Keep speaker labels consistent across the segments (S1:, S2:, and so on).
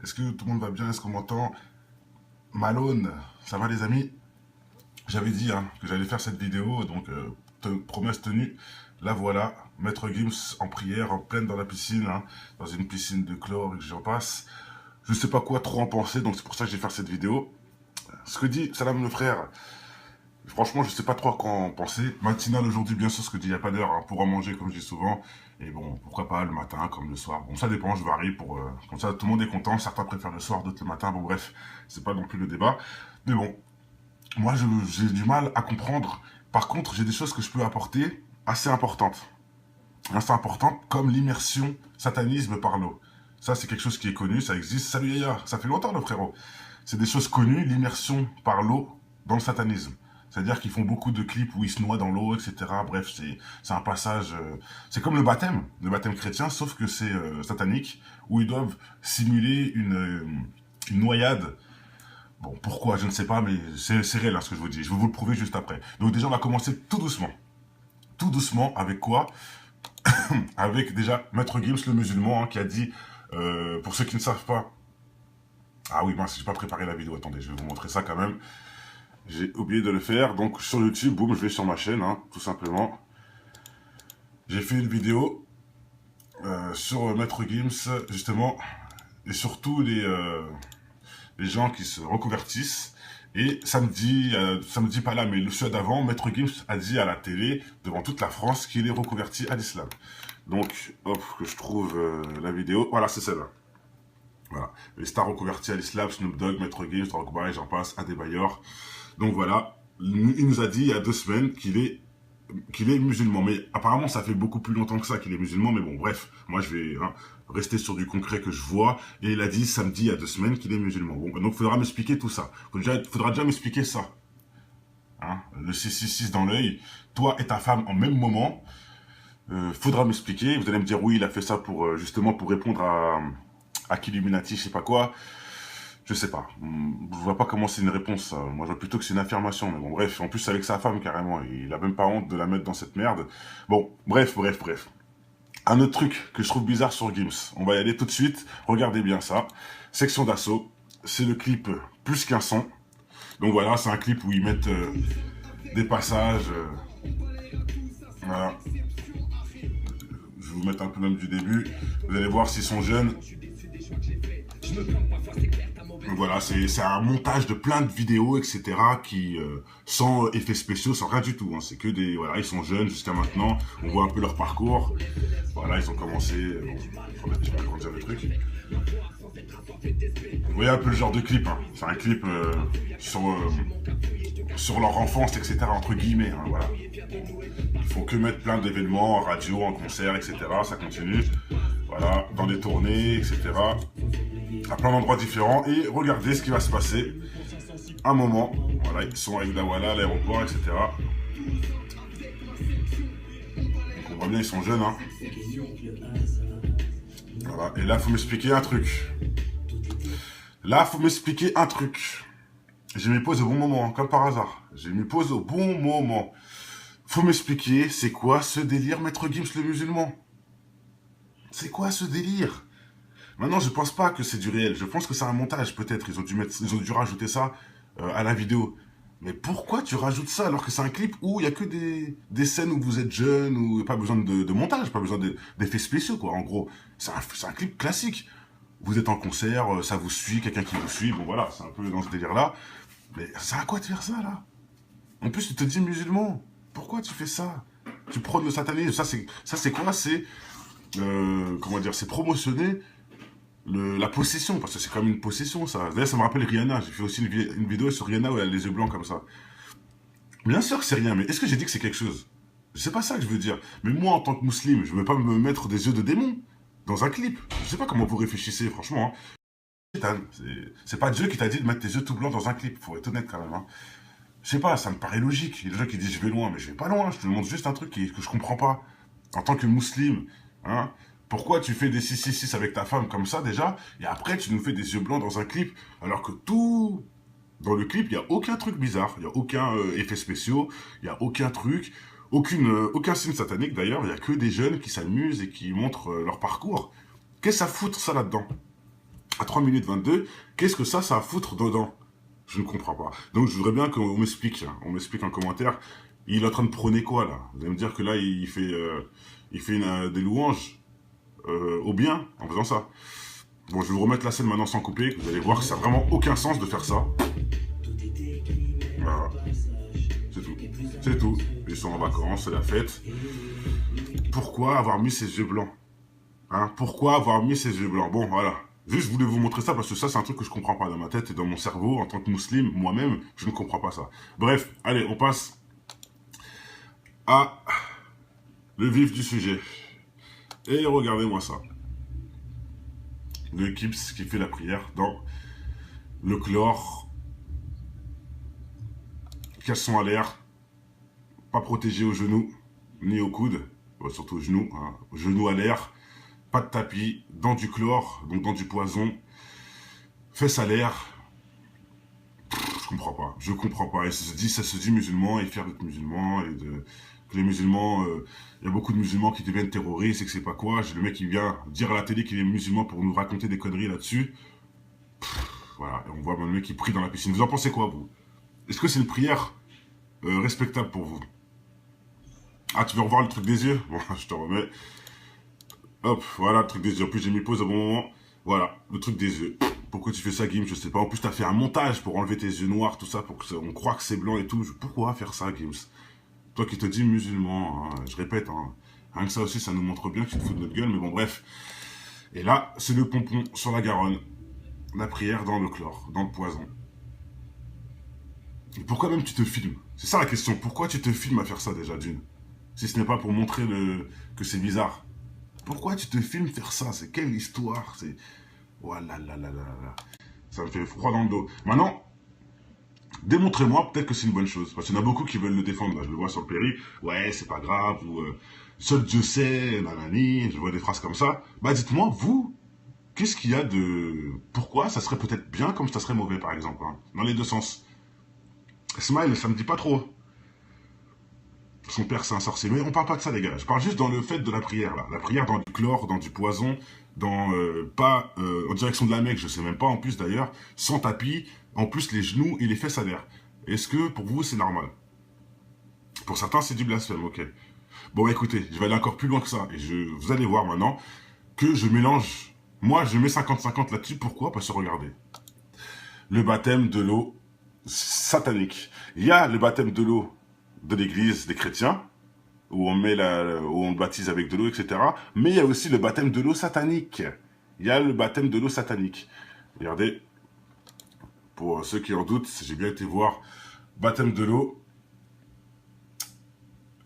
S1: Est-ce que tout le monde va bien? Est-ce qu'on m'entend? Malone, ça va les amis? J'avais dit que j'allais faire cette vidéo, donc promesse tenue. Là voilà, Maître Gims en prière, en pleine dans la piscine, dans une piscine de chlore et que j'en passe. Je sais pas quoi trop en penser, donc c'est pour ça que je vais faire cette vidéo. Ce que dit Salam le frère, franchement je sais pas trop à quoi en penser. Matinal aujourd'hui bien sûr, ce que dit il n'y a pas d'heure pour en manger comme je dis souvent. Et bon, pourquoi pas le matin comme le soir. Bon ça dépend, je varie pour comme ça tout le monde est content. Certains préfèrent le soir, d'autres le matin. Bon bref, c'est pas non plus le débat. Mais bon, moi j'ai du mal à comprendre. Par contre, j'ai des choses que je peux apporter assez importantes. Assez importantes comme l'immersion satanisme par l'eau. Ça c'est quelque chose qui est connu, ça existe. Salut Yaya, ça fait longtemps le frérot. C'est des choses connues, l'immersion par l'eau dans le satanisme. C'est-à-dire qu'ils font beaucoup de clips où ils se noient dans l'eau, etc. Bref, c'est un passage... c'est comme le baptême chrétien, sauf que c'est satanique, où ils doivent simuler une noyade. Bon, pourquoi, je ne sais pas, mais c'est réel ce que je vous dis. Je vais vous le prouver juste après. Donc déjà, on va commencer tout doucement. Tout doucement, avec quoi? Avec déjà Maître Gims, le musulman, qui a dit, pour ceux qui ne savent pas... Ah oui, mince, j'ai pas préparé la vidéo, attendez, je vais vous montrer ça quand même. J'ai oublié de le faire, donc sur YouTube, boum, je vais sur ma chaîne, tout simplement. J'ai fait une vidéo sur Maître Gims, justement, et surtout les gens qui se reconvertissent. Et samedi pas là, mais le soir d'avant, Maître Gims a dit à la télé, devant toute la France, qu'il est reconverti à l'islam. Donc, hop, que je trouve la vidéo. Voilà, c'est celle-là. Voilà. Les stars reconvertis à l'islam, Snoop Dogg, Maître Gims, Drogba et j'en passe, Adebayor. Donc voilà, il nous a dit il y a 2 semaines qu'il est musulman. Mais apparemment, ça fait beaucoup plus longtemps que ça qu'il est musulman. Mais bon, bref, moi je vais rester sur du concret que je vois. Et il a dit samedi il y a 2 semaines qu'il est musulman. Bon, donc il faudra m'expliquer tout ça. Faudra déjà m'expliquer ça. Le 666 dans l'œil, toi et ta femme en même moment. Faudra m'expliquer. Vous allez me dire oui, il a fait ça pour justement pour répondre à Killuminati, je sais pas quoi. Je sais pas. Je vois pas comment c'est une réponse. Moi, je vois plutôt que c'est une affirmation. Mais bon, bref. En plus, c'est avec sa femme, carrément. Il a même pas honte de la mettre dans cette merde. Bon, bref. Un autre truc que je trouve bizarre sur Gims. On va y aller tout de suite. Regardez bien ça. Section d'assaut. C'est le clip Plus qu'un son. Donc voilà, c'est un clip où ils mettent des passages. Voilà. Je vais vous mettre un peu même du début. Vous allez voir s'ils sont jeunes. Donc voilà, c'est un montage de plein de vidéos, etc. qui sans effets spéciaux, sans rien du tout. C'est que des... Voilà, ils sont jeunes jusqu'à maintenant. On voit un peu leur parcours. Voilà, ils ont commencé... Bon, je vais agrandir le truc. Vous voyez un peu le genre de clip. C'est un clip sur leur enfance, etc. Entre guillemets, voilà. Ils font que mettre plein d'événements en radio, en concert, etc. Ça continue. Voilà, dans des tournées, etc. À plein d'endroits différents. Et regardez ce qui va se passer. Un moment, voilà, ils sont avec Dawala à l'aéroport, etc. Donc on voit bien, ils sont jeunes. Voilà, et là, il faut m'expliquer un truc. J'ai mis pause au bon moment, comme par hasard. J'ai mis pause au bon moment. Faut m'expliquer, c'est quoi ce délire, Maître Gims le musulman? C'est quoi ce délire? Maintenant, je pense pas que c'est du réel. Je pense que c'est un montage, peut-être. Ils ont dû rajouter ça à la vidéo. Mais pourquoi tu rajoutes ça alors que c'est un clip où il y a que des scènes où vous êtes jeune, où il n'y a pas besoin de montage, pas besoin d'effets spéciaux, quoi. En gros, c'est un clip classique. Vous êtes en concert, ça vous suit, quelqu'un qui vous suit. Bon, voilà, c'est un peu dans ce délire-là. Mais ça à quoi de faire ça, là? En plus, tu te dis musulman. Pourquoi tu fais ça? Tu prônes le satanisme. Ça, c'est quoi? C'est... comment dire? C'est promotionner la possession, parce que c'est quand même une possession, ça. D'ailleurs, ça me rappelle Rihanna. J'ai fait aussi une vidéo sur Rihanna où elle a les yeux blancs comme ça. Bien sûr que c'est rien, mais est-ce que j'ai dit que c'est quelque chose? C'est pas ça que je veux dire. Mais moi, en tant que musulman, je ne veux pas me mettre des yeux de démon dans un clip. Je sais pas comment vous réfléchissez, franchement. C'est pas Dieu qui t'a dit de mettre tes yeux tout blancs dans un clip. Faut être honnête quand même. Je sais pas, ça me paraît logique. Il y a des gens qui disent je vais loin, mais je vais pas loin. Je te demande juste un truc que je comprends pas. En tant que musulman, pourquoi tu fais des 666 avec ta femme comme ça déjà, et après tu nous fais des yeux blancs dans un clip, alors que tout... Dans le clip, il n'y a aucun truc bizarre, il n'y a aucun effet spéciaux, il n'y a aucun truc, aucun signe satanique d'ailleurs, il n'y a que des jeunes qui s'amusent et qui montrent leur parcours. Qu'est-ce que ça fout ça là-dedans? à 3 minutes 22, qu'est-ce que ça a à foutre dedans? Je ne comprends pas. Donc je voudrais bien qu'on m'explique, hein. On m'explique en commentaire. Il est en train de prôner quoi là? Vous allez me dire que là il fait des louanges au bien en faisant ça. Bon, je vais vous remettre la scène maintenant sans couper. Vous allez voir que ça n'a vraiment aucun sens de faire ça. Voilà. C'est tout. C'est tout. Ils sont en vacances, c'est la fête. Pourquoi avoir mis ses yeux blancs? Hein? Pourquoi avoir mis ses yeux blancs? Bon, voilà. Juste, je voulais vous montrer ça parce que ça, c'est un truc que je comprends pas dans ma tête et dans mon cerveau. En tant que musulman, moi-même, je ne comprends pas ça. Bref, allez, on passe à le vif du sujet. Et regardez-moi ça. Le Gibbs qui fait la prière dans le chlore. Caleçon à l'air. Pas protégé aux genoux, ni aux coudes. Surtout aux genoux. Hein. Genoux à l'air. Pas de tapis. Dans du chlore, donc dans du poison. Fesses à l'air. Je comprends pas. Je comprends pas. Et ça se dit musulman et fier d'être musulman. Et que les musulmans, il y a beaucoup de musulmans qui deviennent terroristes et que c'est pas quoi. J'ai le mec qui vient dire à la télé qu'il est musulman pour nous raconter des conneries là-dessus. Voilà. Et on voit le mec qui prie dans la piscine. Vous en pensez quoi, vous? Est-ce que c'est une prière respectable pour vous? Ah, tu veux revoir le truc des yeux? Bon, je te remets. Hop, voilà, le truc des yeux. En plus, j'ai mis pause au bon moment. Voilà, le truc des yeux. Pourquoi tu fais ça, Gims? Je sais pas. En plus, t'as fait un montage pour enlever tes yeux noirs, tout ça, pour qu'on croit que c'est blanc et tout. Pourquoi faire ça, Gims? Toi qui te dis musulman, hein, je répète, hein, rien que ça aussi, ça nous montre bien que tu te fous de notre gueule, mais bon, bref. Et là, c'est le pompon sur la Garonne. La prière dans le chlore, dans le poison. Et pourquoi même tu te filmes? C'est ça la question. Pourquoi tu te filmes à faire ça déjà, d'une? Si ce n'est pas pour montrer que c'est bizarre. Pourquoi tu te filmes faire ça? C'est quelle histoire? C'est... Oh là là là là là. Ça me fait froid dans le dos. Maintenant, démontrez-moi peut-être que c'est une bonne chose. Parce qu'il y en a beaucoup qui veulent le défendre. Là, je le vois sur le péri. Ouais, c'est pas grave. Ou seul Dieu sait, nanani. Je vois des phrases comme ça. Bah dites-moi, vous, qu'est-ce qu'il y a de... Pourquoi ça serait peut-être bien comme ça serait mauvais, par exemple, hein, dans les deux sens. Smile, ça me dit pas trop. Son père, c'est un sorcier. Mais on parle pas de ça, les gars. Je parle juste dans le fait de la prière, là. La prière dans du chlore, dans du poison, dans pas en direction de la Mecque, je sais même pas en plus d'ailleurs, sans tapis, en plus les genoux et les fesses à l'air. Est-ce que pour vous c'est normal? Pour certains c'est du blasphème, ok. Bon écoutez, je vais aller encore plus loin que ça. Et vous allez voir maintenant que je mélange. Moi je mets 50-50 là-dessus. Pourquoi? Parce que regardez. Le baptême de l'eau satanique. Il y a le baptême de l'eau de l'église des chrétiens, où on baptise avec de l'eau, etc. Mais il y a aussi le baptême de l'eau satanique. Il y a le baptême de l'eau satanique. Regardez, pour ceux qui en doutent, j'ai bien été voir baptême de l'eau.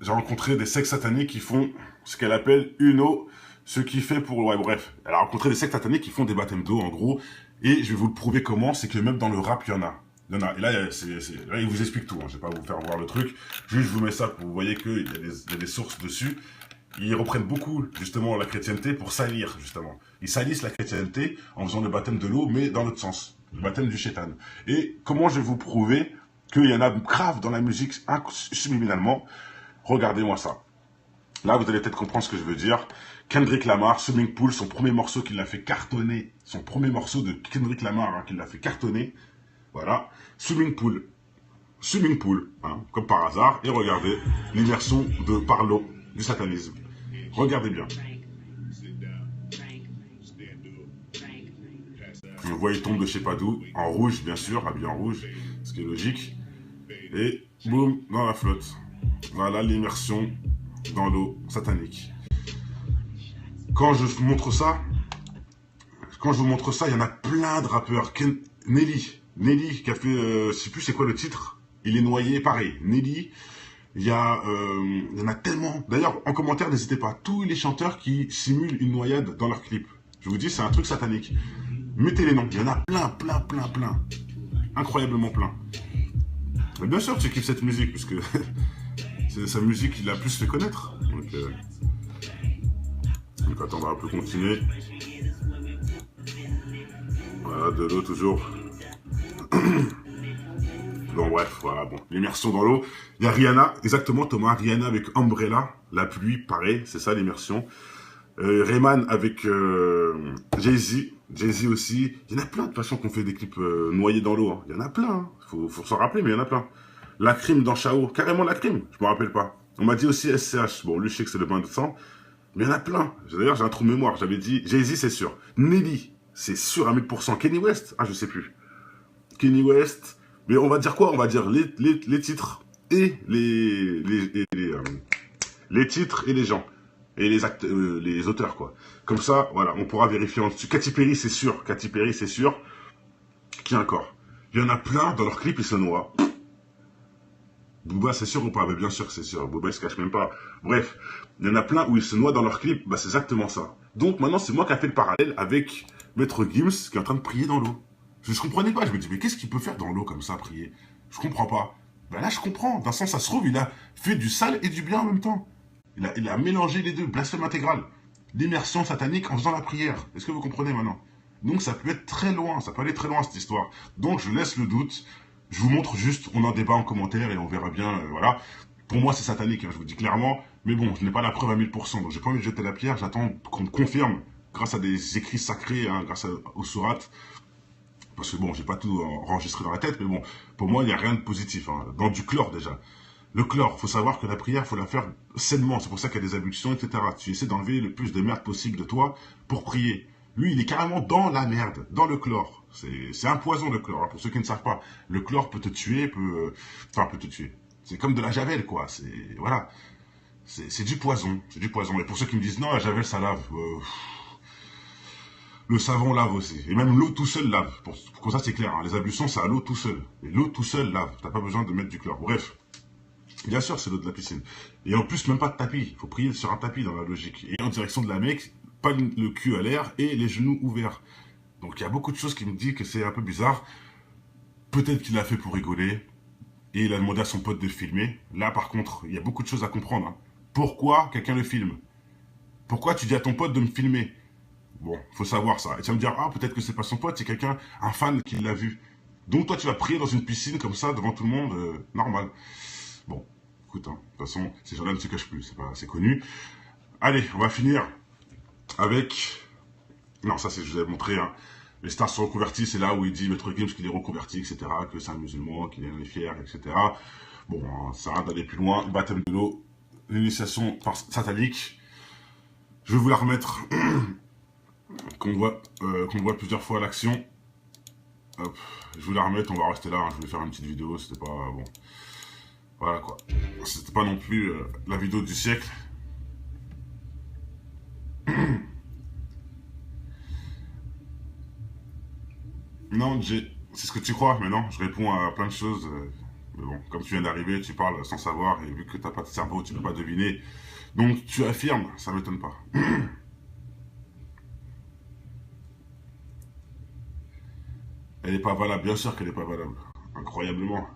S1: J'ai rencontré des sectes sataniques qui font ce qu'elle appelle une eau, ce qui fait pour... Ouais, bref. Elle a rencontré des sectes sataniques qui font des baptêmes d'eau, en gros. Et je vais vous le prouver comment, c'est que même dans le rap, il y en a. Il y en a. Et là, là, il vous explique tout. Hein. Je vais pas vous faire voir le truc. Juste, je vous mets ça pour que vous voyez qu'il y a des sources dessus. Ils reprennent beaucoup, justement, la chrétienté pour salir, justement. Ils salissent la chrétienté en faisant le baptême de l'eau, mais dans l'autre sens. Le baptême du shaitan. Et comment je vais vous prouver qu'il y en a grave dans la musique subliminalement? Regardez-moi ça. Là, vous allez peut-être comprendre ce que je veux dire. Kendrick Lamar, Swimming Pool, son premier morceau qui l'a fait cartonner. Son premier morceau de Kendrick Lamar hein, qui l'a fait cartonner. Voilà. Swimming Pool. Swimming Pool, hein, comme par hasard. Et regardez l'immersion de Parlo, du satanisme. Regardez bien. On voit, il tombe de je sais pas d'où, en rouge, bien sûr, habillé en rouge, ce qui est logique. Et boum, dans la flotte. Voilà l'immersion dans l'eau satanique. Quand je vous montre ça, il y en a plein de rappeurs. Nelly qui a fait, je sais plus c'est quoi le titre, il est noyé, pareil. Nelly, il y en a tellement. D'ailleurs, en commentaire, n'hésitez pas, tous les chanteurs qui simulent une noyade dans leurs clips. Je vous dis, c'est un truc satanique. Mettez les noms, il y en a plein. Incroyablement plein. Mais bien sûr, tu kiffes cette musique, puisque c'est sa musique qui l'a plus fait connaître. Donc attends, on peut continuer. Voilà, de l'eau toujours. Bon bref, voilà, bon. L'immersion dans l'eau. Il y a Rihanna, exactement Thomas, Rihanna avec Umbrella, la pluie, pareil, c'est ça l'immersion. Rayman avec Jay-Z, Jay-Z aussi. Il y en a plein de toute façon qu'on fait des clips noyés dans l'eau. Hein. Il y en a plein. Hein. Faut s'en rappeler, mais il y en a plein. La crime dans Chao. Carrément la crime. Je me rappelle pas. On m'a dit aussi SCH. Bon, lui, je sais que c'est le bain de sang. Mais il y en a plein. D'ailleurs, j'ai un trou de mémoire. J'avais dit Jay-Z, c'est sûr. Nelly, c'est sûr à 1000%. Kenny West, ah, je sais plus. Kenny West. Mais on va dire quoi? On va dire les titres et les titres et les gens. Et les auteurs, quoi. Comme ça, voilà, on pourra vérifier en dessus. Katy Perry, c'est sûr. Katy Perry, c'est sûr. Qui encore? Il y en a plein dans leurs clips, ils se noient. Booba, c'est sûr ou pas? Mais bien sûr que c'est sûr. Booba, il se cache même pas. Bref, il y en a plein où ils se noient dans leurs clips. Bah, c'est exactement ça. Donc maintenant, c'est moi qui ai fait le parallèle avec Maître Gims qui est en train de prier dans l'eau. Je comprenais pas. Je me dis, mais qu'est-ce qu'il peut faire dans l'eau comme ça, prier? Je comprends pas. Ben là, je comprends. D'un sens, ça se trouve, il a fait du sale et du bien en même temps. Il a mélangé les deux. Blasphème intégral. L'immersion satanique en faisant la prière. Est-ce que vous comprenez maintenant? Donc ça peut être très loin. Ça peut aller très loin, cette histoire. Donc je laisse le doute. Je vous montre juste, on en débat en commentaire et on verra bien, voilà. Pour moi, c'est satanique, hein, je vous dis clairement. Mais bon, je n'ai pas la preuve à 1000%, donc j'ai pas envie de jeter la pierre. J'attends qu'on me confirme, grâce à des écrits sacrés, hein, aux sourates. Parce que bon, j'ai pas tout enregistré dans la tête, mais bon, pour moi, il n'y a rien de positif. Hein. Dans du chlore, déjà. Le chlore, faut savoir que la prière, faut la faire sainement. C'est pour ça qu'il y a des ablutions, etc. Tu essaies d'enlever le plus de merde possible de toi pour prier. Lui, il est carrément dans la merde, dans le chlore. C'est un poison, le chlore. Alors, pour ceux qui ne savent pas, le chlore peut te tuer, peut te tuer. C'est comme de la javel, quoi. Voilà. C'est du poison. C'est du poison. Et pour ceux qui me disent, non, la javel, ça lave. Le savon lave aussi. Et même l'eau tout seul lave. Pour ça, c'est clair. Hein. Les ablutions, c'est à l'eau tout seul. Et l'eau tout seul lave. T'as pas besoin de mettre du chlore. Bref. Bien sûr, c'est l'eau de la piscine. Et en plus, même pas de tapis. Il faut prier sur un tapis dans la logique. Et en direction de la Mecque, pas le cul à l'air et les genoux ouverts. Donc il y a beaucoup de choses qui me disent que c'est un peu bizarre. Peut-être qu'il l'a fait pour rigoler. Et il a demandé à son pote de filmer. Là, par contre, il y a beaucoup de choses à comprendre. Hein. Pourquoi quelqu'un le filme? Pourquoi tu dis à ton pote de me filmer? Bon, faut savoir ça. Et tu vas me dire, ah, peut-être que c'est pas son pote, c'est quelqu'un, un fan qui l'a vu. Donc toi, tu vas prier dans une piscine comme ça, devant tout le monde, normal. Bon, écoute, hein, de toute façon, ces gens-là ne se cachent plus, c'est connu. Allez, on va finir avec... Non, ça, je vous avais montré, hein. Les stars sont reconvertis, c'est là où il dit Maître Gims qu'il est reconverti, etc., que c'est un musulman, qu'il est fier, etc. Bon, hein, ça arrête d'aller plus loin. Baptême de l'eau, l'initiation satanique. Je vais vous la remettre, qu'on voit plusieurs fois à l'action. Hop, je vais vous la remettre, on va rester là, hein. Je voulais faire une petite vidéo, c'était pas... Bon, voilà quoi. C'était pas non plus la vidéo du siècle. Non, c'est ce que tu crois, mais non, je réponds à plein de choses. Mais bon, comme tu viens d'arriver, tu parles sans savoir, et vu que t'as pas de cerveau, tu peux pas deviner. Donc tu affirmes, ça m'étonne pas. Elle est pas valable, bien sûr qu'elle est pas valable. Incroyablement.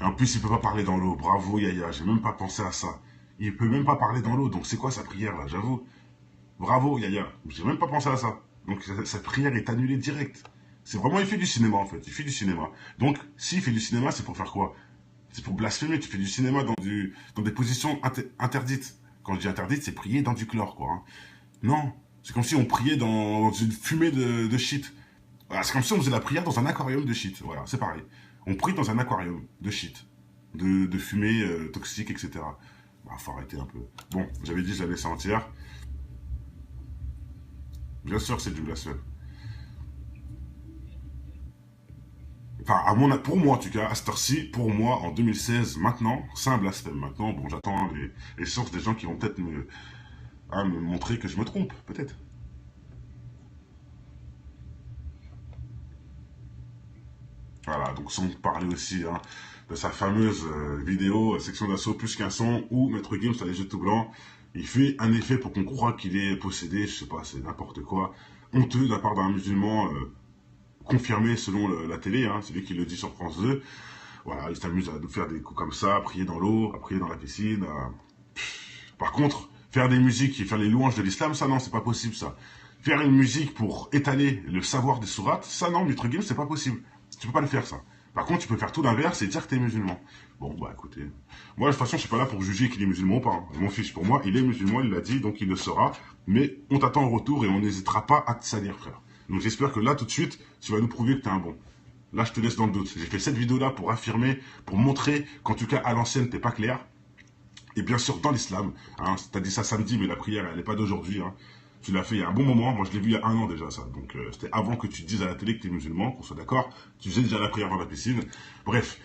S1: Et en plus, il peut pas parler dans l'eau. Bravo Yaya, j'ai même pas pensé à ça. Il peut même pas parler dans l'eau, donc c'est quoi sa prière là, j'avoue. Bravo Yaya, j'ai même pas pensé à ça. Donc sa prière est annulée direct. C'est vraiment, il fait du cinéma en fait, il fait du cinéma. Donc s'il fait du cinéma, c'est pour faire quoi? C'est pour blasphémer, tu fais du cinéma dans des positions interdites. Quand je dis interdites, c'est prier dans du chlore quoi. Hein. Non, c'est comme si on priait dans une fumée de shit. Voilà, c'est comme si on faisait la prière dans un aquarium de shit. Voilà, c'est pareil. On prie dans un aquarium de shit, de fumée toxique, etc. Bah, faut arrêter un peu. Bon, j'avais dit je la laissais entière. Bien sûr, c'est du blasphème. Enfin, pour moi en tout cas, à cette heure-ci, pour moi, en 2016, maintenant, c'est un blasphème. Maintenant, bon, j'attends les sources des gens qui vont peut-être me montrer que je me trompe, peut-être. Voilà, donc sans parler aussi hein, de sa fameuse vidéo section d'assaut plus qu'un son où Maître Gims a les yeux tout blancs. Il fait un effet pour qu'on croit qu'il est possédé, je sais pas, c'est n'importe quoi. Honteux de la part d'un musulman confirmé selon la télé, hein, c'est lui qui le dit sur France 2. Voilà, il s'amuse à nous faire des coups comme ça, à prier dans l'eau, à prier dans la piscine. Par contre, faire des musiques et faire les louanges de l'islam, ça non, c'est pas possible ça. Faire une musique pour étaler le savoir des sourates, ça non, Maître Gims, c'est pas possible. Tu peux pas le faire ça. Par contre, tu peux faire tout l'inverse et dire que tu es musulman. Bon, bah écoutez, moi de toute façon, je suis pas là pour juger qu'il est musulman ou pas, hein. Je m'en fiche. Pour moi, il est musulman, il l'a dit, donc il le sera. Mais on t'attend en retour et on n'hésitera pas à te salir, frère. Donc j'espère que là, tout de suite, tu vas nous prouver que tu es un bon. Là, je te laisse dans le doute. J'ai fait cette vidéo-là pour affirmer, pour montrer qu'en tout cas, à l'ancienne, t'es pas clair. Et bien sûr, dans l'islam, hein, tu as dit ça samedi, mais la prière, elle n'est pas d'aujourd'hui. Hein. Tu l'as fait il y a un bon moment. Moi, je l'ai vu il y a un an déjà, ça. Donc, c'était avant que tu dises à la télé que tu es musulman, qu'on soit d'accord. Tu faisais déjà la prière dans la piscine. Bref.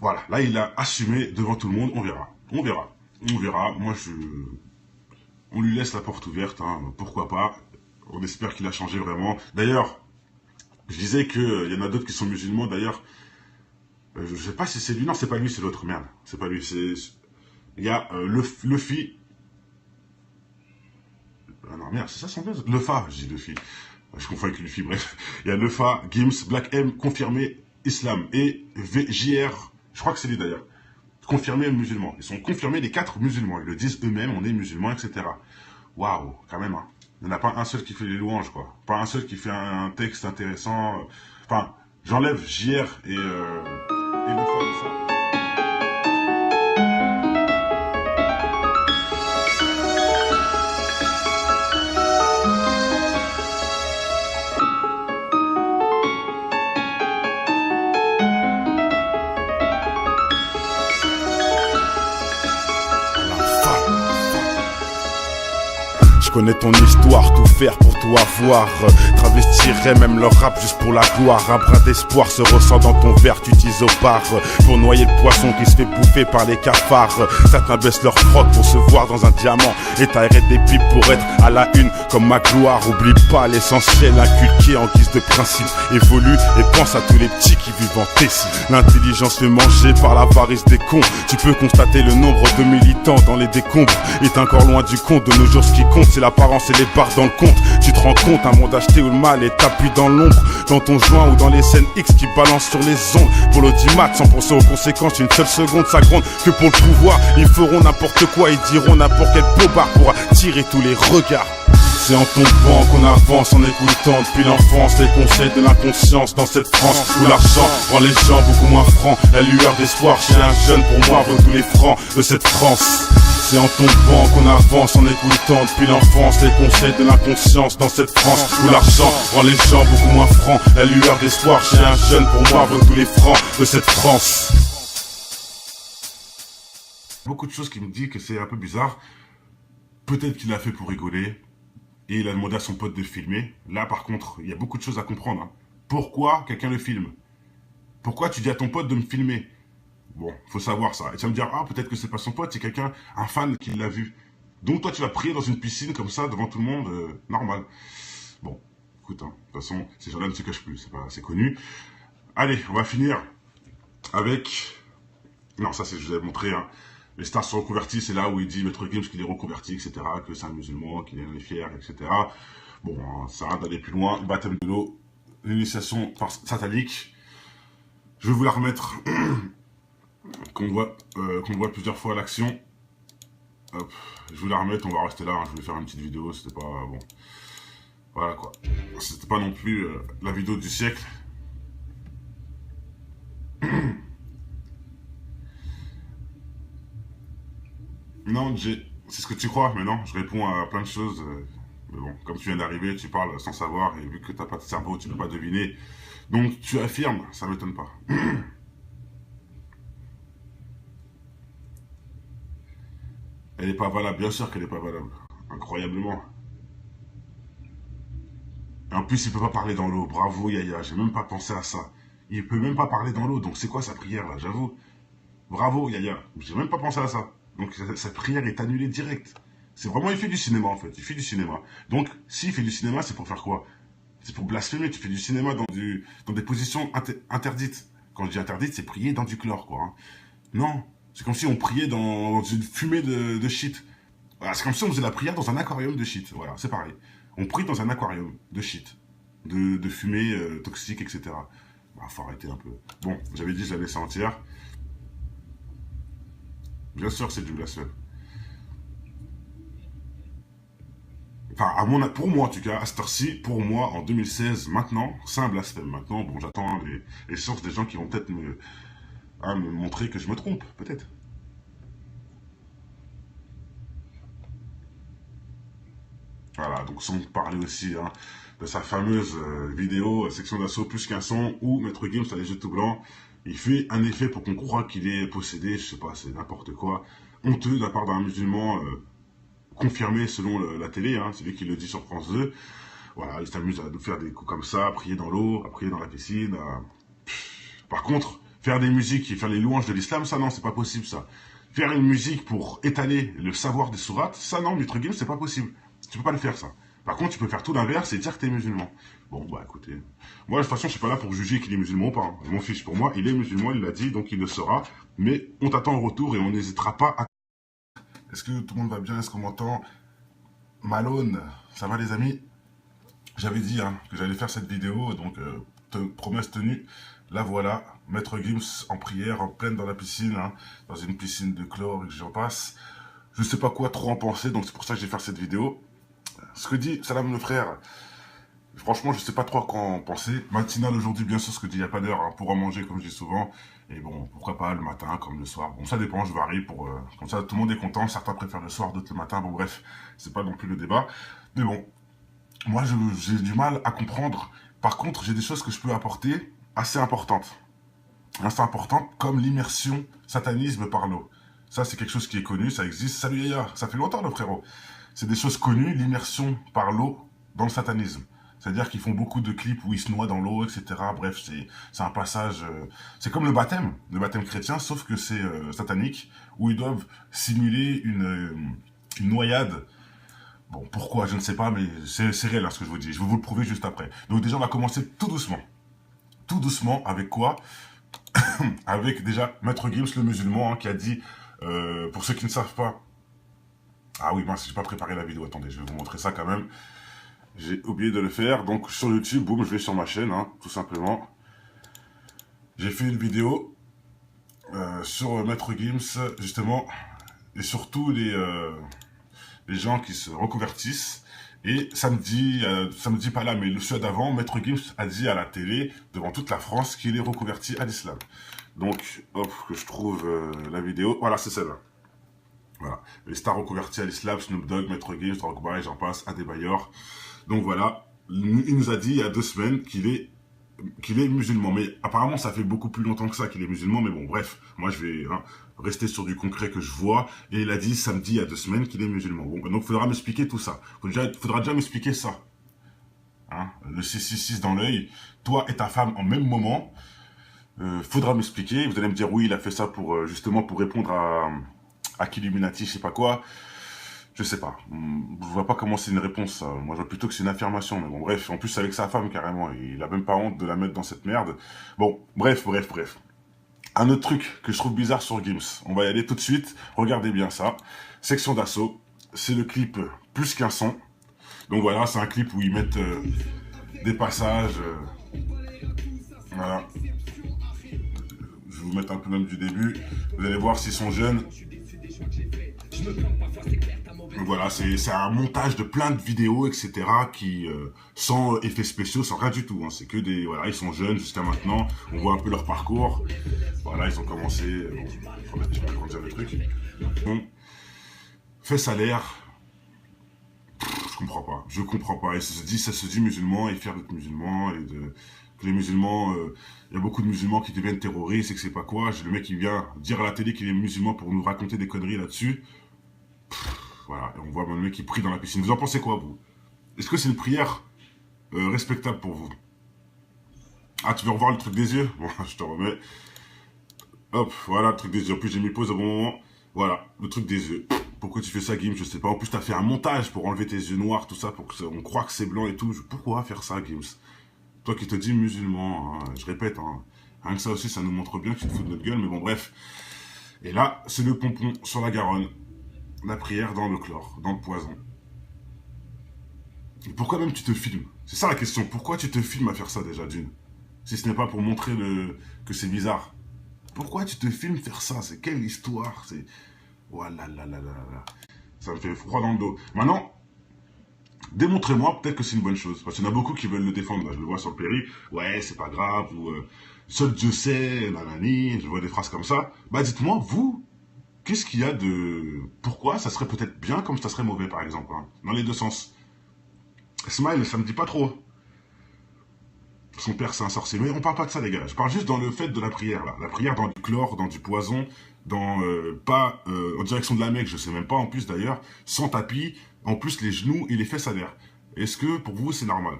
S1: Voilà. Là, il a assumé devant tout le monde. On verra. On verra. On verra. Moi, on lui laisse la porte ouverte. Hein. Pourquoi pas. On espère qu'il a changé vraiment. D'ailleurs, je disais qu'il y en a d'autres qui sont musulmans. D'ailleurs, je sais pas si c'est lui. Non, c'est pas lui, c'est l'autre. Merde. C'est pas lui. Il y a Luffy. Ah non, merde, c'est ça son blaze. Lefa, je dis Luffy. Je confonds avec Luffy, bref. Il y a Lefa, Gims, Black M, confirmé Islam. Et JR, je crois que c'est lui d'ailleurs. Confirmé musulman. Ils sont confirmés les 4 musulmans. Ils le disent eux-mêmes, on est musulmans, etc. Waouh, quand même. Hein. Il n'y en a pas un seul qui fait les louanges, quoi. Pas un seul qui fait un texte intéressant. Enfin, j'enlève JR et Lefa de ça.
S2: Je connais ton histoire, tout faire pour tout avoir. Travestirais même leur rap juste pour la gloire. Un brin d'espoir se ressent dans ton verre, tu utilises au bar pour noyer le poisson qui se fait bouffer par les cafards. Certains baissent leur froc pour se voir dans un diamant et t'arrêtes des pipes pour être à la une comme ma gloire. Oublie pas l'essentiel inculqué en guise de principe. Évolue et pense à tous les petits qui vivent en Tessie. L'intelligence fait manger par l'avarice des cons. Tu peux constater le nombre de militants dans les décombres est encore loin du compte. De nos jours, ce qui compte, c'est l'apparence et les barres dans le compte. Tu te rends compte, un monde acheté où le mal est tapis dans l'ombre, dans ton joint ou dans les scènes X qui balancent sur les ondes. Pour l'audimat, sans penser aux conséquences, une seule seconde, ça gronde que pour le pouvoir. Ils feront n'importe quoi, ils diront n'importe quel bobard pour attirer tous les regards. C'est en tombant qu'on avance en écoutant depuis l'enfance les conseils de l'inconscience dans cette France où l'argent rend les gens beaucoup moins francs. La lueur d'espoir chez un jeune pour moi vaut tous les francs de cette France. C'est en tombant qu'on avance en écoutant depuis l'enfance les conseils de l'inconscience dans cette France où l'argent rend les gens beaucoup moins francs. La lueur d'espoir chez un jeune pour moi vaut tous les francs de cette France.
S1: Beaucoup de choses qui me disent que c'est un peu bizarre. Peut-être qu'il l'a fait pour rigoler. Et il a demandé à son pote de filmer. Là, par contre, il y a beaucoup de choses à comprendre. Hein. Pourquoi quelqu'un le filme? Pourquoi tu dis à ton pote de me filmer? Bon, faut savoir ça. Et tu vas me dire, ah, peut-être que c'est pas son pote, c'est quelqu'un, un fan qui l'a vu. Donc toi, tu vas prier dans une piscine comme ça, devant tout le monde, normal. Bon, écoute, hein, de toute façon, ces gens-là ne se cachent plus, c'est connu. Allez, on va finir avec... Non, ça, je vous avais montré, hein. Les stars sont reconvertis, c'est là où il dit Maître Gims qu'il est reconverti, etc., que c'est un musulman, qu'il est fier, etc. Bon, hein, ça arrête d'aller plus loin. Baptême de l'eau, l'initiation satanique. Je vais vous la remettre, qu'on voit plusieurs fois à l'action. Hop, je vais vous la remettre, on va rester là, hein. Je voulais faire une petite vidéo, c'était pas... Bon, voilà quoi. C'était pas non plus la vidéo du siècle. Non, c'est ce que tu crois, mais non, je réponds à plein de choses. Mais bon, comme tu viens d'arriver, tu parles sans savoir, et vu que t'as pas de cerveau, tu peux pas deviner. Donc tu affirmes, ça m'étonne pas. Elle est pas valable, bien sûr qu'elle est pas valable. Incroyablement. Et en plus, il peut pas parler dans l'eau. Bravo Yaya, j'ai même pas pensé à ça. Il peut même pas parler dans l'eau, donc c'est quoi sa prière là, j'avoue. Bravo Yaya, j'ai même pas pensé à ça. Donc sa prière est annulée direct. C'est vraiment, il fait du cinéma en fait, il fait du cinéma. Donc s'il fait du cinéma, c'est pour faire quoi? C'est pour blasphémer, tu fais du cinéma dans des positions interdites. Quand je dis interdites, c'est prier dans du chlore quoi. Hein. Non, c'est comme si on priait dans une fumée de shit. Voilà, c'est comme si on faisait la prière dans un aquarium de shit. Voilà, c'est pareil. On prie dans un aquarium de shit, de fumée toxique, etc. Bah, faut arrêter un peu. Bon, j'avais dit, je la laissais entière. Bien sûr, c'est du blasphème. Enfin, pour moi en tout cas, à cette heure-ci, pour moi, en 2016, maintenant, c'est un blasphème. Maintenant, bon, j'attends les sources des gens qui vont peut-être me montrer que je me trompe, peut-être. Voilà, donc sans parler aussi de sa fameuse vidéo section d'assaut plus qu'un son où Maître Gims a les yeux tout blancs. Il fait un effet pour qu'on croit qu'il est possédé, je sais pas, c'est n'importe quoi. Honteux de la part d'un musulman confirmé selon la télé, c'est lui qui le dit sur France 2. Voilà, il s'amuse à nous faire des coups comme ça, à prier dans l'eau, à prier dans la piscine. Par contre, faire des musiques et faire les louanges de l'islam, ça non, c'est pas possible ça. Faire une musique pour étaler le savoir des sourates, ça non, Maître Gims, c'est pas possible. Tu peux pas le faire, ça. Par contre, tu peux faire tout l'inverse et dire que t'es musulman. Bon, bah écoutez. Moi, de toute façon, je suis pas là pour juger qu'il est musulman ou pas. Je m'en fiche. Pour moi, il est musulman, il l'a dit, donc il le sera. Mais on t'attend en retour et on n'hésitera pas à... Est-ce que tout le monde va bien? Est-ce qu'on m'entend? Malone, ça va les amis? J'avais dit que j'allais faire cette vidéo, donc promesse tenue. Là voilà, Maître Gims en prière, en pleine dans la piscine, dans une piscine de chlore et que j'en passe. Je sais pas quoi trop en penser, donc c'est pour ça que je vais faire cette vidéo. Ce que dit Salam le frère, franchement je sais pas trop à quoi en penser. Matinal aujourd'hui bien sûr, ce que dit il n'y a pas d'heure pour en manger comme je dis souvent. Et bon, pourquoi pas le matin comme le soir. Bon ça dépend, je varie pour... comme ça tout le monde est content, certains préfèrent le soir, d'autres le matin. Bon bref, c'est pas non plus le débat. Mais bon, moi j'ai du mal à comprendre. Par contre j'ai des choses que je peux apporter assez importantes. Assez importantes comme l'immersion satanisme par l'eau. Ça c'est quelque chose qui est connu, ça existe. Salut Yaya, ça fait longtemps le frérot. C'est des choses connues, l'immersion par l'eau dans le satanisme. C'est-à-dire qu'ils font beaucoup de clips où ils se noient dans l'eau, etc. Bref, c'est un passage... c'est comme le baptême chrétien, sauf que c'est satanique, où ils doivent simuler une noyade. Bon, pourquoi, je ne sais pas, mais c'est réel ce que je vous dis. Je vais vous le prouver juste après. Donc déjà, on va commencer tout doucement. Tout doucement, avec quoi? Avec déjà Maître Gims, le musulman, qui a dit, pour ceux qui ne savent pas... Ah oui, mince, j'ai pas préparé la vidéo, attendez, je vais vous montrer ça quand même. J'ai oublié de le faire, donc sur YouTube, boum, je vais sur ma chaîne, tout simplement. J'ai fait une vidéo sur Maître Gims, justement, et surtout les gens qui se reconvertissent. Et samedi pas là, mais le soir d'avant, Maître Gims a dit à la télé, devant toute la France, qu'il est reconverti à l'islam. Donc, hop, que je trouve la vidéo, voilà, c'est celle-là. Voilà, les stars reconvertis à l'islam, Snoop Dogg, Maître Gims, Drogba, Barré, j'en passe, Adebayor. Donc voilà, il nous a dit il y a 2 semaines qu'il est musulman. Mais apparemment, ça fait beaucoup plus longtemps que ça qu'il est musulman. Mais bon, bref, moi je vais rester sur du concret que je vois. Et il a dit samedi il y a 2 semaines qu'il est musulman. Bon, donc il faudra m'expliquer tout ça. Faudra déjà m'expliquer ça. Le 666 dans l'œil, toi et ta femme en même moment. Faudra m'expliquer. Vous allez me dire oui, il a fait ça pour justement pour répondre à Killuminati, je sais pas quoi. Je sais pas. Je vois pas comment c'est une réponse, ça. Moi, je vois plutôt que c'est une affirmation. Mais bon, bref. En plus, c'est avec sa femme, carrément. Il a même pas honte de la mettre dans cette merde. Bon, bref. Un autre truc que je trouve bizarre sur Gims. On va y aller tout de suite. Regardez bien ça. Section d'assaut. C'est le clip plus qu'un son. Donc voilà, c'est un clip où ils mettent des passages. Voilà. Je vais vous mettre un peu même du début. Vous allez voir s'ils sont jeunes. Donc voilà, c'est un montage de plein de vidéos, etc. qui sans effets spéciaux, sans rien du tout. C'est que des... Voilà, ils sont jeunes jusqu'à maintenant. On voit un peu leur parcours. Voilà, ils ont commencé... Bon, je vais agrandir le truc. Bon. Fait salaire. Je comprends pas. Et ça se dit musulman et fier d'être musulman. Et que les musulmans... Il y a beaucoup de musulmans qui deviennent terroristes et que c'est pas quoi. Le mec qui vient dire à la télé qu'il est musulman pour nous raconter des conneries là-dessus. Voilà, et on voit le mec qui prie dans la piscine. Vous en pensez quoi, vous? Est-ce que c'est une prière respectable pour vous? Ah, tu veux revoir le truc des yeux? Bon, je te remets. Hop, voilà, le truc des yeux. En plus, j'ai mis pause au bon moment. Voilà, le truc des yeux. Pourquoi tu fais ça, Gims? Je sais pas. En plus, t'as fait un montage pour enlever tes yeux noirs, tout ça, pour qu'on croit que c'est blanc et tout. Pourquoi faire ça, Gims? Toi qui te dis musulman, je répète, rien que ça aussi, ça nous montre bien que tu te fous de notre gueule, mais bon, bref. Et là, c'est le pompon sur la Garonne. La prière dans le chlore, dans le poison. Et pourquoi même tu te filmes? C'est ça la question. Pourquoi tu te filmes à faire ça déjà, d'une? Si ce n'est pas pour montrer que c'est bizarre. Pourquoi tu te filmes faire ça? C'est quelle histoire? C'est... Oh là là là là là. Ça me fait froid dans le dos. Maintenant, Démontrez-moi peut-être que c'est une bonne chose. Parce qu'il y en a beaucoup qui veulent le défendre. Là, je le vois sur le péri. Ouais, c'est pas grave. Ou seul Dieu sait, nanani. Je vois des phrases comme ça. Bah dites-moi, vous, qu'est-ce qu'il y a de... Pourquoi ça serait peut-être bien comme ça serait mauvais, par exemple, hein, dans les deux sens. Smile, ça me dit pas trop. Son père, c'est un sorcier. Mais on parle pas de ça, les gars. Je parle juste dans le fait de la prière, là. La prière dans du chlore, dans du poison, dans... pas en direction de la Mecque, je sais même pas, en plus, d'ailleurs. Sans tapis. En plus, les genoux et les fesses à l'air. Est-ce que, pour vous, c'est normal?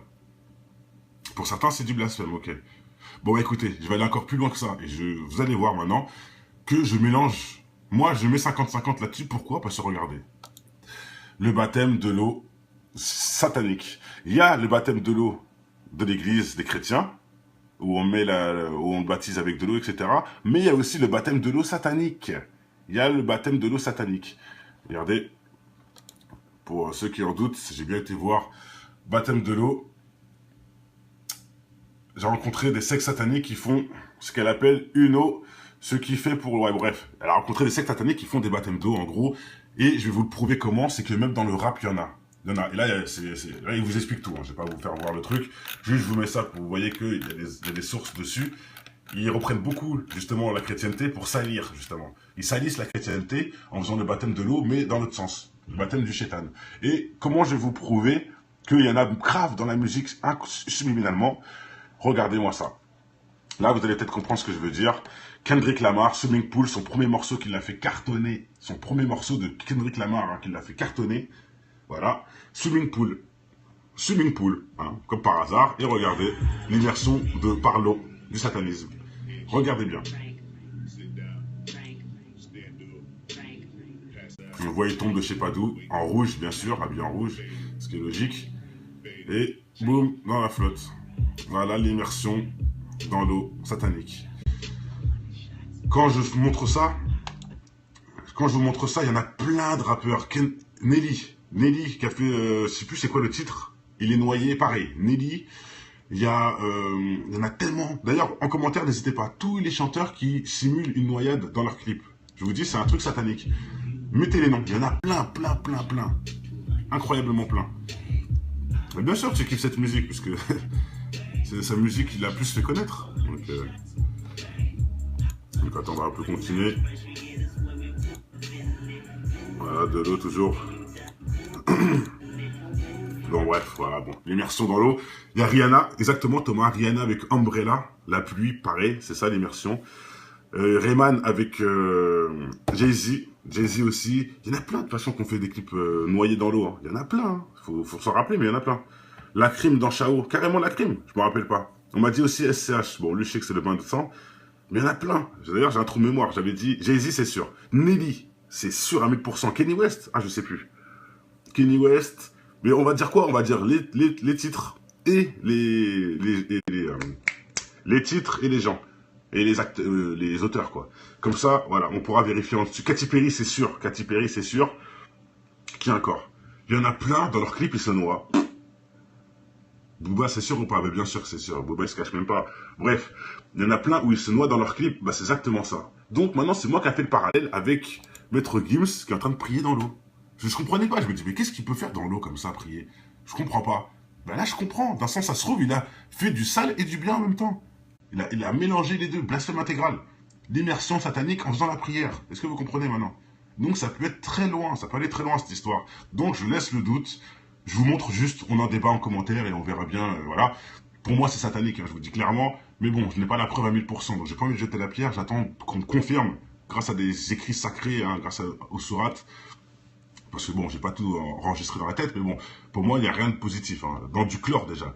S1: Pour certains, c'est du blasphème, ok. Bon, écoutez, je vais aller encore plus loin que ça. Et vous allez voir maintenant que je mélange... Moi, je mets 50-50 là-dessus. Pourquoi? Parce que regardez. Le baptême de l'eau satanique. Il y a le baptême de l'eau de l'église des chrétiens, où où on baptise avec de l'eau, etc. Mais il y a aussi le baptême de l'eau satanique. Il y a le baptême de l'eau satanique. Regardez, pour ceux qui en doutent, j'ai bien été voir baptême de l'eau. J'ai rencontré des sectes sataniques qui font ce qu'elle appelle une eau, ce qui fait pour... Ouais, bref. Elle a rencontré des sectes sataniques qui font des baptêmes d'eau, en gros. Et je vais vous le prouver comment, c'est que même dans le rap, il y en a. Il y en a. Et là, là il vous explique tout. Hein. Je vais pas vous faire voir le truc. Juste, je vous mets ça pour que vous voyez qu'il y a des sources dessus. Ils reprennent beaucoup, justement, la chrétienté pour salir, justement. Ils salissent la chrétienté en faisant le baptême de l'eau, mais dans l'autre sens. Le baptême du shaitan. Et comment je vais vous prouver qu'il y en a grave dans la musique subliminalement? Regardez-moi ça. Là, vous allez peut-être comprendre ce que je veux dire. Kendrick Lamar, Swimming Pool, son premier morceau qui l'a fait cartonner. Son premier morceau de Kendrick Lamar hein, qui l'a fait cartonner. Voilà. Swimming Pool. Swimming Pool, hein, comme par hasard. Et regardez l'immersion de Parlo du satanisme. Regardez bien. On voit, il tombe de je sais pas d'où, en rouge, bien sûr, habillé en rouge, ce qui est logique. Et boum, dans la flotte. Voilà l'immersion dans l'eau satanique. Quand je vous montre ça, il y en a plein de rappeurs. Nelly qui a fait, je sais plus c'est quoi le titre, il est noyé, pareil. Nelly, il y en a tellement. D'ailleurs, en commentaire, n'hésitez pas, tous les chanteurs qui simulent une noyade dans leurs clips. Je vous dis, c'est un truc satanique. Mettez les noms, il y en a plein. Incroyablement plein. Mais bien sûr, tu kiffes cette musique, puisque c'est sa musique qui l'a plus fait connaître. Donc attends, on va un peu continuer. Voilà, de l'eau toujours. Bon bref, voilà, bon. L'immersion dans l'eau. Il y a Rihanna, exactement Thomas, Rihanna avec Umbrella, la pluie, pareil, c'est ça l'immersion. Rayman avec Jay-Z aussi. Il y en a plein de façons qu'on fait des clips noyés dans l'eau. Hein. Il y en a plein, hein. Faut s'en rappeler, mais il y en a plein. La crime dans Chao, carrément la crime, je me rappelle pas. On m'a dit aussi SCH, bon lui je sais que c'est le bain de sang, mais il y en a plein. D'ailleurs j'ai un trou de mémoire, j'avais dit Jay-Z c'est sûr. Nelly, c'est sûr à 1000%. Kenny West, ah je sais plus. Kenny West, mais on va dire quoi? On va dire les titres et les titres et les gens. Et les auteurs, quoi. Comme ça, voilà, on pourra vérifier en dessus. Katy Perry, c'est sûr. Katy Perry, c'est sûr. Qui encore? Il y en a plein dans leurs clips, ils se noient. Booba, c'est sûr ou pas? Mais bien sûr que c'est sûr. Booba, il se cache même pas. Bref, il y en a plein où ils se noient dans leurs clips. Bah, c'est exactement ça. Donc, maintenant, c'est moi qui ai fait le parallèle avec Maître Gims qui est en train de prier dans l'eau. Je comprenais pas. Je me dis, mais qu'est-ce qu'il peut faire dans l'eau comme ça, prier? Je comprends pas. Ben là, je comprends. D'un sens, ça se trouve, il a fait du sale et du bien en même temps. Il a mélangé les deux, blasphème intégral. L'immersion satanique en faisant la prière. Est-ce que vous comprenez maintenant? Donc ça peut être très loin, ça peut aller très loin cette histoire. Donc je laisse le doute, je vous montre juste, on en débat en commentaire et on verra bien, voilà. Pour moi c'est satanique, hein, je vous dis clairement, mais bon, je n'ai pas la preuve à 1000%, donc j'ai pas envie de jeter la pierre, j'attends qu'on me confirme, grâce à des écrits sacrés, hein, grâce aux sourates, parce que bon, j'ai pas tout enregistré dans la tête, mais bon, pour moi il n'y a rien de positif, hein, dans du chlore déjà.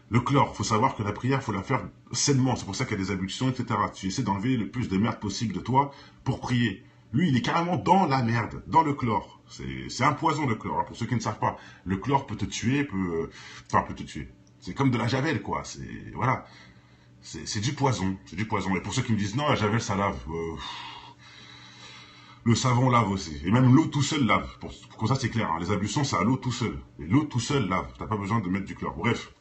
S1: Le chlore, faut savoir que la prière, faut la faire sainement. C'est pour ça qu'il y a des ablutions, etc. Tu essaies d'enlever le plus de merde possible de toi pour prier. Lui, il est carrément dans la merde, dans le chlore. C'est un poison, le chlore. Alors, pour ceux qui ne savent pas, le chlore peut te tuer, peut te tuer. C'est comme de la javel, quoi. Voilà. C'est du poison. C'est du poison. Et pour ceux qui me disent, non, la javel, ça lave. Le savon lave aussi. Et même l'eau tout seul lave. Pour ça, c'est clair. Hein. Les ablutions, c'est à l'eau tout seul. Et l'eau tout seul lave. T'as pas besoin de mettre du chlore. Bref.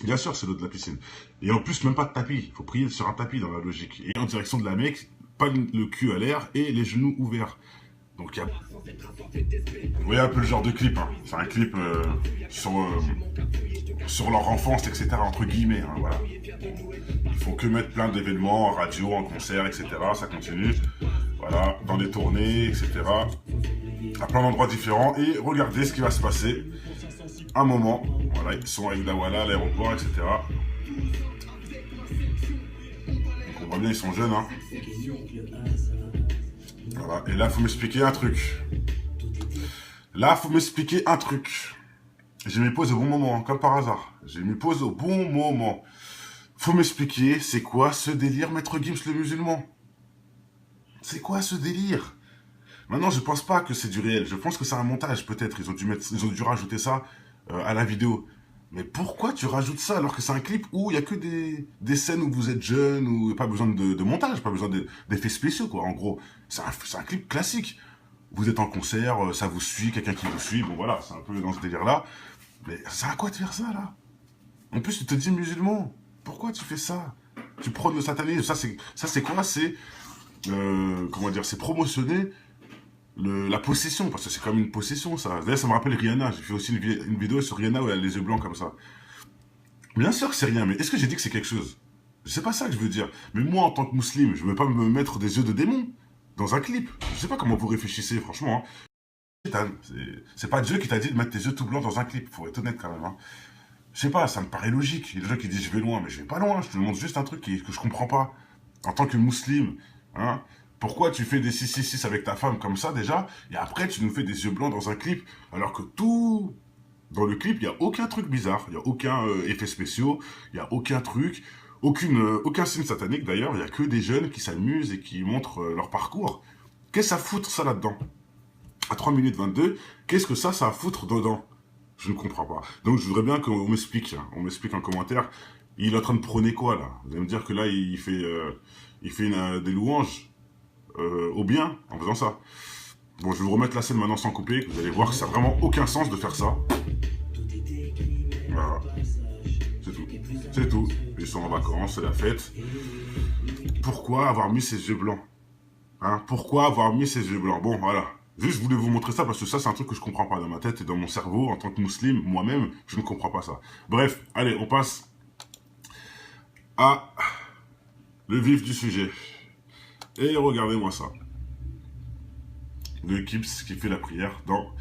S1: Bien sûr, c'est l'eau de la piscine. Et en plus, même pas de tapis. Il faut prier sur un tapis dans la logique. Et en direction de la Mecque, pas le cul à l'air et les genoux ouverts. Donc il y a... Vous voyez un peu le genre de clip, hein. C'est un clip sur leur enfance, etc. Entre guillemets, hein, voilà. Ils font que mettre plein d'événements en radio, en concert, etc. Ça continue. Voilà, dans des tournées, etc. À plein d'endroits différents. Et regardez ce qui va se passer. Un moment, voilà, ils sont avec Dawala à l'aéroport, etc. Donc on voit bien, ils sont jeunes, hein. Voilà, et là, faut m'expliquer un truc. J'ai mis pause au bon moment, hein, comme par hasard. J'ai mis pause au bon moment. Faut m'expliquer, c'est quoi ce délire, Maître Gims le musulman? C'est quoi ce délire? Maintenant, je pense pas que c'est du réel. Je pense que c'est un montage, peut-être. Ils ont dû rajouter ça à la vidéo. Mais pourquoi tu rajoutes ça alors que c'est un clip où il y a que des scènes où vous êtes jeune, où pas besoin de montage, pas besoin d'effets spéciaux, quoi. En gros, c'est un clip classique. Vous êtes en concert, ça vous suit, quelqu'un qui vous suit, bon voilà, c'est un peu dans ce délire-là. Mais ça à quoi de faire ça, là? En plus, tu te dis musulman. Pourquoi tu fais ça? Tu prônes le satanisme. Ça, c'est quoi? C'est, comment dire, c'est promotionner la possession, parce que c'est comme une possession, ça. D'ailleurs, ça me rappelle Rihanna. J'ai fait aussi une vidéo sur Rihanna où elle a les yeux blancs comme ça. Bien sûr que c'est rien, mais est-ce que j'ai dit que c'est quelque chose? C'est pas ça que je veux dire. Mais moi, en tant que musulman, je veux pas me mettre des yeux de démon dans un clip. Je sais pas comment vous réfléchissez, franchement. Hein. C'est pas Dieu qui t'a dit de mettre tes yeux tout blancs dans un clip, faut être honnête quand même. Hein. Je sais pas, ça me paraît logique. Il y a des gens qui disent je vais loin, mais je vais pas loin. Je te demande juste un truc que je comprends pas. En tant que musulman, hein, pourquoi tu fais des 666 avec ta femme comme ça déjà, et après tu nous fais des yeux blancs dans un clip, alors que tout... Dans le clip, il n'y a aucun truc bizarre, il n'y a aucun effet spéciaux, il n'y a aucun truc, aucun signe satanique d'ailleurs, il n'y a que des jeunes qui s'amusent et qui montrent leur parcours. Qu'est-ce que ça foutre ça là-dedans? À 3 minutes 22, qu'est-ce que ça a à foutre dedans? Je ne comprends pas. Donc je voudrais bien qu'on m'explique, hein. On m'explique en commentaire, il est en train de prôner quoi là? Vous allez me dire que là il fait des louanges au bien en faisant ça. Bon, je vais vous remettre la scène maintenant sans couper, vous allez voir que ça n'a vraiment aucun sens de faire ça. Voilà. C'est tout. C'est tout. Ils sont en vacances, c'est la fête. Pourquoi avoir mis ces yeux blancs? Hein? Pourquoi avoir mis ces yeux blancs? Bon, voilà. Juste, je voulais vous montrer ça parce que ça, c'est un truc que je comprends pas dans ma tête et dans mon cerveau. En tant que musulman, moi-même, je ne comprends pas ça. Bref, allez, on passe à le vif du sujet. Et regardez-moi ça. Le Gims qui fait la prière dans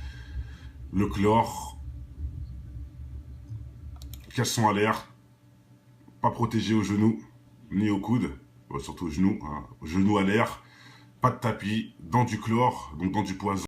S1: le chlore. Caleçon à l'air. Pas protégé aux genoux, ni aux coudes. Surtout aux genoux. Hein. Genoux à l'air. Pas de tapis. Dans du chlore, donc dans du poison.